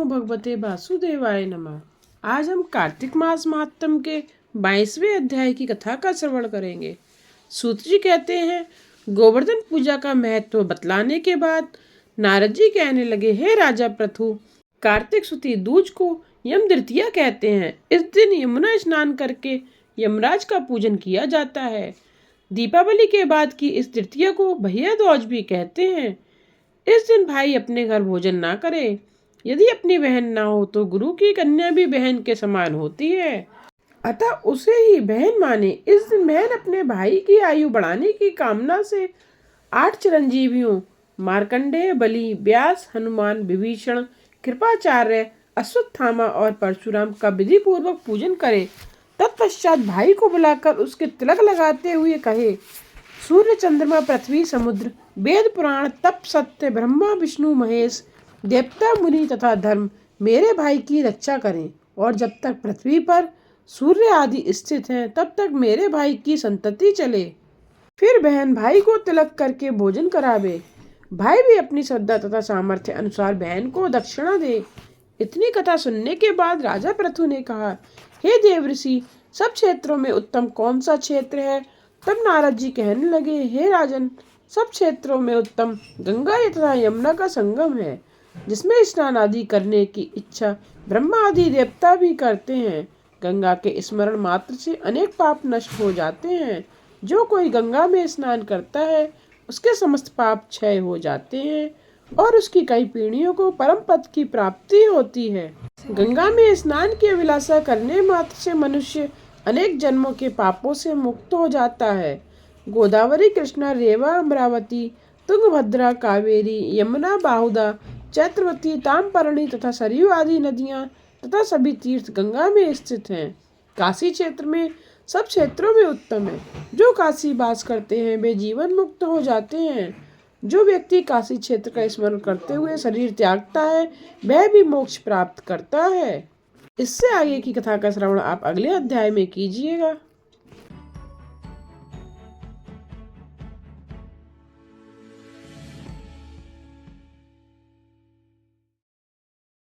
नमो भगवते वासुदेवाय नमः। आज हम कार्तिक मास महात्म के 22वें अध्याय की कथा का श्रवण करेंगे। सूत जी कहते हैं, गोवर्धन पूजा का महत्व बतलाने के बाद नारद जी कहने लगे, हे राजा पृथु, कार्तिक सुती दूज को यम द्वितीया कहते हैं। इस दिन यमुना स्नान करके यमराज का पूजन किया जाता है। दीपावली के बाद की इस तृतीया को भैया दूज भी कहते हैं। इस दिन भाई अपने घर भोजन ना करे। यदि अपनी बहन ना हो तो गुरु की कन्या भी बहन के समान होती है, अतः उसे ही बहन माने। इस दिन बहन अपने भाई की आयु बढ़ाने की कामना से 8 चिरंजीवियों मार्कंडेय, बलि, व्यास, हनुमान, विभीषण, कृपाचार्य, अश्वत्थामा और परशुराम का विधि पूर्वक पूजन करे। तत्पश्चात भाई को बुलाकर उसके तिलक लगाते हुए कहे, सूर्य, चंद्रमा, पृथ्वी, समुद्र, वेद, पुराण, तप, सत्य, ब्रह्मा, विष्णु, महेश, देवता, मुनि तथा धर्म मेरे भाई की रक्षा करें, और जब तक पृथ्वी पर सूर्य आदि स्थित हैं तब तक मेरे भाई की संतति चले। फिर बहन भाई को तिलक करके भोजन करावे। भाई भी अपनी श्रद्धा तथा सामर्थ्य अनुसार बहन को दक्षिणा दे। इतनी कथा सुनने के बाद राजा पृथु ने कहा, हे देवऋषि, सब क्षेत्रों में उत्तम कौन सा क्षेत्र है? तब नारद जी कहने लगे, हे राजन, सब क्षेत्रों में उत्तम गंगा तथा यमुना का संगम है, जिसमें स्नान आदि करने की इच्छा ब्रह्मा आदि देवता भी करते हैं। गंगा के स्मरण मात्र से अनेक पाप नष्ट हो जाते हैं। जो कोई गंगा में स्नान करता है उसके समस्त पाप क्षय हो जाते हैं और उसकी कई पीढ़ियों को परम पद की प्राप्ति होती है। गंगा में स्नान की अभिलाषा करने मात्र से मनुष्य अनेक जन्मों के पापों से मुक्त हो जाता है। गोदावरी, कृष्णा, रेवा, अमरावती, तुंगभद्रा, कावेरी, यमुना, बाहुदा, चैत्रवती, ताम्रपर्णी तथा सरयू आदि नदियां तथा सभी तीर्थ गंगा में स्थित हैं। काशी क्षेत्र में सब क्षेत्रों में उत्तम है। जो काशी वास करते हैं वे जीवन मुक्त हो जाते हैं। जो व्यक्ति काशी क्षेत्र का स्मरण करते हुए शरीर त्यागता है वह भी मोक्ष प्राप्त करता है। इससे आगे की कथा का श्रवण आप अगले अध्याय में कीजिएगा।